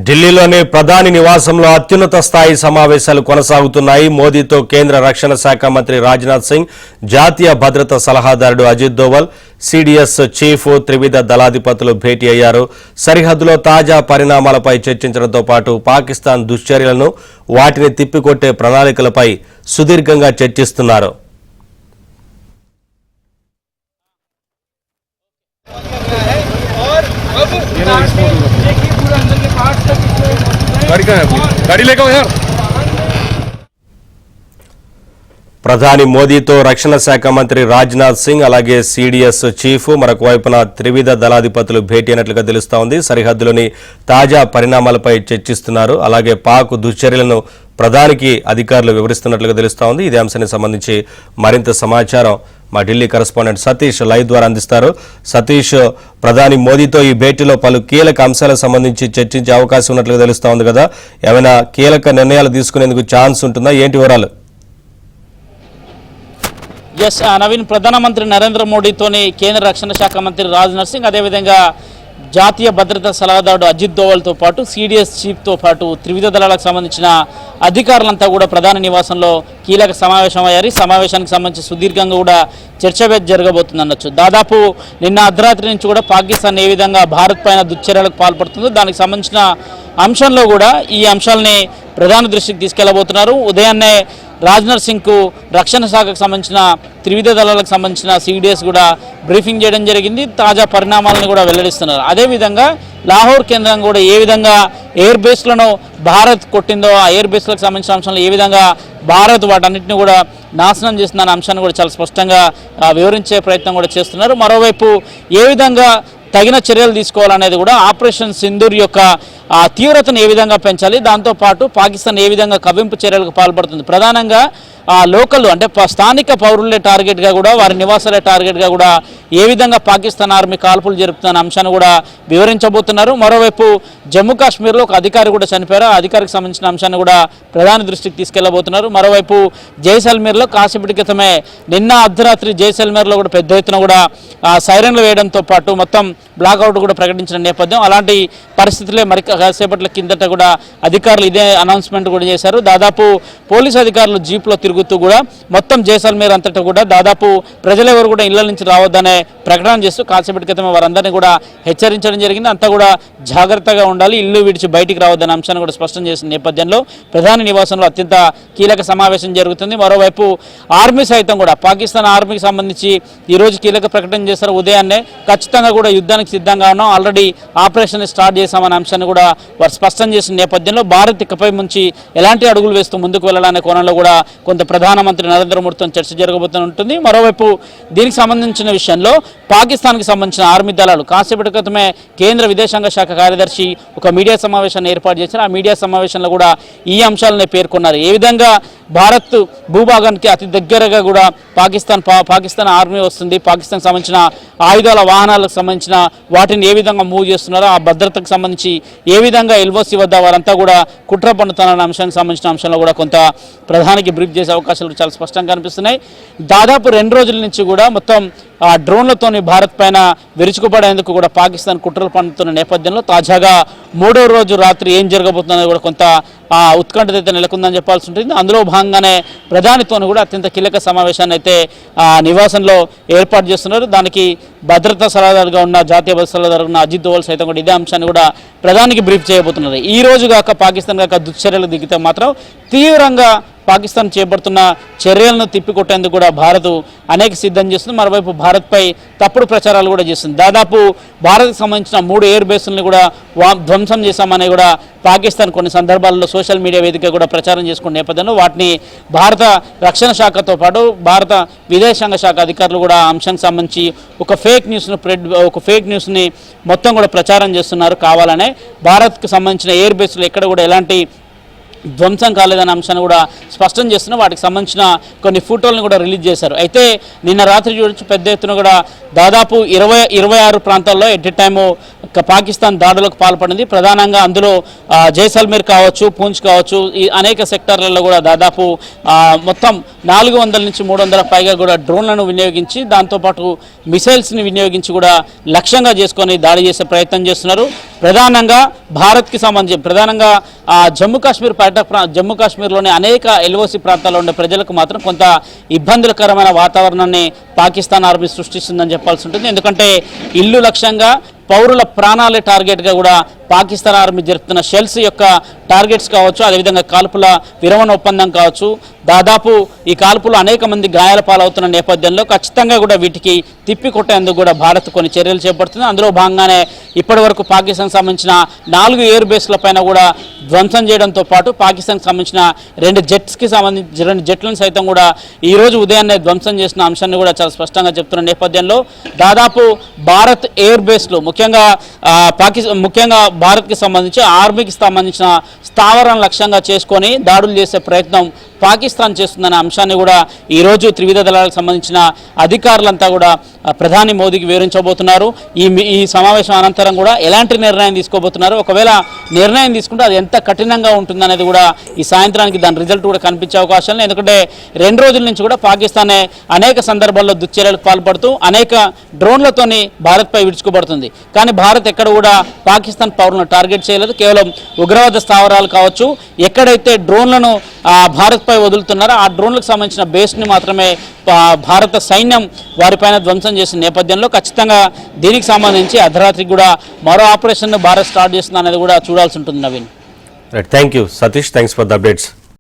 ఢిల్లీలోని ప్రధాని నివాసంలో అత్యున్నత స్థాయి సమావేశాలు కొనసాగుతున్నాయి. మోదీతో కేంద్ర రక్షణ శాఖ మంత్రి రాజ్నాథ్ సింగ్, జాతీయ భద్రతా సలహాదారుడు అజిత్ దోవల్, సిడిఎస్ చీఫ్, త్రివిధ దళాధిపతులు భేటీ అయ్యారు. సరిహద్దులో తాజా పరిణామాలపై చర్చించడంతో పాటు పాకిస్తాన్ దుశ్చర్యలను, వాటిని తిప్పికొట్టే ప్రణాళికలపై సుదీర్ఘంగా చర్చిస్తున్నారు. ప్రధాని మోదీతో రక్షణ శాఖ మంత్రి రాజ్నాథ్ సింగ్, అలాగే సిడిఎస్ చీఫ్, మరొక వైపున త్రివిధ దళాధిపతులు భేటీ అయినట్లుగా తెలుస్తోంది. సరిహద్దులోని తాజా పరిణామాలపై చర్చిస్తున్నారు. అలాగే పాక్ దుశ్చర్యలను ప్రధానికి అధికారులు వివరిస్తున్నట్లుగా తెలుస్తోంది. ఇదే అంశానికి సంబంధించి మరింత సమాచారం మా ఢిల్లీ కరెస్పాండెంట్ సతీష్ లైవ్ ద్వారా అందిస్తారు. సతీష్, ప్రధాని మోదీతో ఈ భేటీలో పలు కీలక అంశాలకు సంబంధించి చర్చించే అవకాశం ఉన్నట్లుగా తెలుస్తోంది కదా, ఏమైనా కీలక నిర్ణయాలు తీసుకునేందుకు ఛాన్స్ ఉంటుందా? ఏంటి వివరాలు? ఎస్ నవీన్, ప్రధానమంత్రి నరేంద్ర మోడీతోని కేంద్ర రక్షణ శాఖ మంత్రి రాజ్నాథ్ సింగ్, అదేవిధంగా జాతీయ భద్రతా సలహాదారుడు అజిత్ దోవల్తో పాటు సిడిఎస్ చీఫ్తో పాటు త్రివిధ దళాలకు సంబంధించిన అధికారులంతా కూడా ప్రధాని నివాసంలో కీలక సమావేశమయ్యారు. సమావేశానికి సంబంధించి సుదీర్ఘంగా కూడా చర్చ జరగబోతుంది అనొచ్చు. దాదాపు నిన్న అర్ధరాత్రి నుంచి కూడా పాకిస్తాన్ ఏ విధంగా భారత్ పైన దుశ్చర్యలకు పాల్పడుతుందో దానికి సంబంధించిన అంశంలో కూడా ఈ అంశాలని ప్రధాని దృష్టికి తీసుకెళ్లబోతున్నారు. ఉదయాన్నే రాజ్నాథ్ సింగ్కు రక్షణ శాఖకు సంబంధించిన త్రివిధ దళాలకు సంబంధించిన సిడిఎస్ కూడా బ్రీఫింగ్ చేయడం జరిగింది. తాజా పరిణామాలను కూడా వెల్లడిస్తున్నారు. అదేవిధంగా లాహోర్ కేంద్రం కూడా ఏ విధంగా ఎయిర్ బేస్లను భారత్ కొట్టిందో, ఆ ఎయిర్ బేస్లకు సంబంధించిన అంశాలను ఏ విధంగా భారత్ వాటన్నిటిని కూడా నాశనం చేస్తుందన్న అంశాన్ని కూడా చాలా స్పష్టంగా వివరించే ప్రయత్నం కూడా చేస్తున్నారు. మరోవైపు ఏ విధంగా తగిన చర్యలు తీసుకోవాలనేది కూడా ఆపరేషన్ సింధూర్ యొక్క తీవ్రతను ఏ విధంగా పెంచాలి, దాంతోపాటు పాకిస్తాన్ ఏ విధంగా కవ్వింపు చర్యలకు పాల్పడుతుంది, ప్రధానంగా లోకల్ అంటే స్థానిక పౌరులే టార్గెట్గా కూడా, వారి నివాసాలే టార్గెట్గా కూడా ఏ విధంగా పాకిస్తాన్ ఆర్మీ కాల్పులు జరుపుతున్న అంశాన్ని కూడా వివరించబోతున్నారు. మరోవైపు జమ్మూ కాశ్మీర్లో ఒక అధికారి కూడా చనిపోయారు. ఆ అధికారికి సంబంధించిన అంశాన్ని కూడా ప్రధాని దృష్టికి తీసుకెళ్లబోతున్నారు. మరోవైపు జైసల్మేర్లో కాసేపటి క్రితమే నిన్న అర్ధరాత్రి జైసల్మేర్లో కూడా పెద్ద ఎత్తున కూడా సైరన్లు వేయడంతో పాటు మొత్తం బ్లాక్అవుట్ కూడా ప్రకటించిన నేపథ్యం, అలాంటి పరిస్థితులే మరి కాసేపట్ల కిందట కూడా అధికారులు ఇదే అనౌన్స్మెంట్ కూడా చేశారు. దాదాపు పోలీసు అధికారులు జీప్లో తిరుగుతూ కూడా మొత్తం జైసల్మేర్ అంతటా కూడా దాదాపు ప్రజలెవరు కూడా ఇళ్ల నుంచి రావద్దనే ప్రకటన చేస్తూ కాసేపటి క్రితమే వారందరినీ కూడా హెచ్చరించడం జరిగింది. అంతా కూడా జాగ్రత్తగా ఉండాలి, ఇల్లు విడిచి బయటికి రావద్దనే అంశాన్ని కూడా స్పష్టం చేసిన నేపథ్యంలో ప్రధాని నివాసంలో అత్యంత కీలక సమావేశం జరుగుతుంది. మరోవైపు ఆర్మీ సైతం కూడా పాకిస్తాన్ ఆర్మీకి సంబంధించి ఈరోజు కీలక ప్రకటన చేస్తారు. ఉదయాన్నే ఖచ్చితంగా కూడా యుద్ధానికి సిద్ధంగా ఉన్నాం, ఆల్రెడీ ఆపరేషన్ స్టార్ట్ చేశామనే అంశాన్ని కూడా వారు స్పష్టం చేసిన నేపథ్యంలో భారత్ ఇకపై నుంచి ఎలాంటి అడుగులు వేస్తూ ముందుకు వెళ్ళాలనే కోణంలో కూడా కొంత ప్రధానమంత్రి నరేంద్ర మోడీతో చర్చ జరగబోతుంటుంది. మరోవైపు దీనికి సంబంధించిన విషయంలో పాకిస్తాన్కి సంబంధించిన ఆర్మీ దళాలు కాసేపటి క్రితమే కేంద్ర విదేశాంగ శాఖ కార్యదర్శి ఒక మీడియా సమావేశాన్ని ఏర్పాటు చేశారు. ఆ మీడియా సమావేశంలో కూడా ఈ అంశాలనే పేర్కొన్నారు. ఏ విధంగా భారత్ భూభాగానికి అతి దగ్గరగా కూడా పాకిస్తాన్ ఆర్మీ వస్తుంది, పాకిస్తాన్ సంబంధించిన ఆయుధాల వాహనాలకు సంబంధించిన వాటిని ఏ విధంగా మూవ్ చేస్తున్నారో, ఆ భద్రతకు సంబంధించి ఏ విధంగా ఎల్ఓసి వద్ద వారంతా కూడా కుట్ర పన్నుతున్న అంశానికి సంబంధించిన అంశంలో కూడా కొంత ప్రధానికి బ్రీఫ్ చేసే అవకాశాలు చాలా స్పష్టంగా కనిపిస్తున్నాయి. దాదాపు 2 రోజుల నుంచి కూడా మొత్తం డ్రోన్లతోని భారత్ పైన విరుచుకుపడేందుకు కూడా పాకిస్తాన్ కుట్రలు పన్నుతున్న నేపథ్యంలో తాజాగా 3వ రోజు రాత్రి ఏం జరగబోతుందనేది కూడా కొంత ఉత్కంఠత అయితే నెలకొందని చెప్పాల్సి ఉంటుంది. అందులో భాగంగానే ప్రధానితో కూడా అత్యంత కీలక సమావేశాన్ని అయితే నివాసంలో ఏర్పాటు చేస్తున్నారు. దానికి భద్రతా సలహాదారుగా ఉన్న జాతీయ భద్రతా సలహాదారు ఉన్న అజిత్ దోవల్ సైతం కూడా ఇదే అంశాన్ని కూడా ప్రధానికి బ్రీఫ్ చేయబోతున్నారు. ఈ రోజు కాక పాకిస్తాన్ కాక దుశ్చర్యలు దిగితే మాత్రం తీవ్రంగా పాకిస్తాన్ చేపడుతున్న చర్యలను తిప్పికొట్టేందుకు కూడా భారత్ అనేక సిద్ధం చేస్తుంది. మరోవైపు భారత్పై తప్పుడు ప్రచారాలు కూడా చేస్తుంది. దాదాపు భారత్కు సంబంధించిన 3 ఎయిర్ బేస్లను కూడా ధ్వంసం చేశామని కూడా పాకిస్తాన్ కొన్ని సందర్భాల్లో సోషల్ మీడియా వేదిక కూడా ప్రచారం చేసుకునే నేపథ్యంలో వాటిని భారత రక్షణ శాఖతో పాటు భారత విదేశాంగ శాఖ అధికారులు కూడా అంశానికి సంబంధించి ఒక ఫేక్ న్యూస్ని మొత్తం కూడా ప్రచారం చేస్తున్నారు. కావాలనే భారత్కు సంబంధించిన ఎయిర్ బేస్లు ఎక్కడ కూడా ఎలాంటి ధ్వంసం కాలేదనే అంశాన్ని కూడా స్పష్టం చేస్తున్నారు. వాటికి సంబంధించిన కొన్ని ఫోటోలను కూడా రిలీజ్ చేశారు. అయితే నిన్న రాత్రి చూడొచ్చు పెద్ద ఎత్తున కూడా దాదాపు 26 ప్రాంతాల్లో ఎట్ ఎ టైము పాకిస్తాన్ దాడులకు పాల్పడింది. ప్రధానంగా అందులో జైసల్మేర్ కావచ్చు, పూంచ్ కావచ్చు, ఈ అనేక సెక్టార్లలో కూడా దాదాపు మొత్తం 400 నుంచి 300 పైగా కూడా డ్రోన్లను వినియోగించి దాంతోపాటు మిసైల్స్ని వినియోగించి కూడా లక్ష్యంగా చేసుకొని దాడి చేసే ప్రయత్నం చేస్తున్నారు. ప్రధానంగా భారత్కి సంబంధించి ప్రధానంగా జమ్మూ కాశ్మీర్లోని అనేక ఎల్ఓసి ప్రాంతాల్లో ఉండే ప్రజలకు మాత్రం కొంత ఇబ్బందులకరమైన వాతావరణాన్ని పాకిస్తాన్ ఆర్మీ సృష్టిస్తుందని చెప్పాల్సి ఉంటుంది. ఎందుకంటే ఇల్లు లక్ష్యంగా పౌరుల ప్రాణాలే టార్గెట్గా కూడా పాకిస్తాన్ ఆర్మీ జరుపుతున్న షెల్స్ యొక్క టార్గెట్స్ కావచ్చు, అదేవిధంగా కాల్పుల విరమణ ఒప్పందం కావచ్చు, దాదాపు ఈ కాల్పులు అనేక మంది గాయాల పాలవుతున్న నేపథ్యంలో ఖచ్చితంగా కూడా వీటికి తిప్పికొట్టేందుకు కూడా భారత్ కొన్ని చర్యలు చేపడుతుంది. అందులో భాగంగానే ఇప్పటి వరకు పాకిస్తాన్ సంబంధించిన 4 ఎయిర్ బేస్ల పైన కూడా ధ్వంసం చేయడంతో పాటు పాకిస్తాన్కి సంబంధించిన 2 జెట్లను సైతం కూడా ఈ రోజు ఉదయాన్నే ధ్వంసం చేసిన అంశాన్ని కూడా చాలా స్పష్టంగా చెప్తున్న నేపథ్యంలో దాదాపు భారత్ ఎయిర్ బేస్లు ముఖ్యంగా భారత్కి సంబంధించి ఆర్మీకి సంబంధించిన స్థావరాలను లక్ష్యంగా చేసుకొని దాడులు చేసే ప్రయత్నం పాకిస్తాన్ చేస్తుందనే అంశాన్ని కూడా ఈరోజు త్రివిధ దళాలకు సంబంధించిన అధికారులంతా కూడా ప్రధాని మోదీకి వివరించబోతున్నారు. ఈ సమావేశం అనంతరం కూడా ఎలాంటి నిర్ణయం తీసుకోబోతున్నారు, ఒకవేళ నిర్ణయం తీసుకుంటే అది ఎంత కఠినంగా ఉంటుందనేది కూడా ఈ సాయంత్రానికి దాని రిజల్ట్ కూడా కనిపించే అవకాశాలు. ఎందుకంటే 2 రోజుల నుంచి కూడా పాకిస్తానే అనేక సందర్భాల్లో దుశ్చర్యలకు పాల్పడుతూ అనేక డ్రోన్లతోని భారత్పై విడుచుకోబడుతుంది. కానీ భారత్ ఎక్కడ కూడా పాకిస్తాన్ పౌరులను టార్గెట్ చేయలేదు. కేవలం ఉగ్రవాద స్థావరాలు కావచ్చు, ఎక్కడైతే డ్రోన్లను భారత్పై వదులుతున్నారో ఆ డ్రోన్లకు సంబంధించిన బేస్ని మాత్రమే భారత సైన్యం వారిపైన ధ్వంసం చేసిన నేపథ్యంలో ఖచ్చితంగా దీనికి సంబంధించి అర్ధరాత్రికి కూడా మరో ఆపరేషన్ భారత్ స్టార్ట్ చేస్తుంది అనేది కూడా చూడాల్సి ఉంటుంది. Naveen, thank you Satish, thanks for the updates.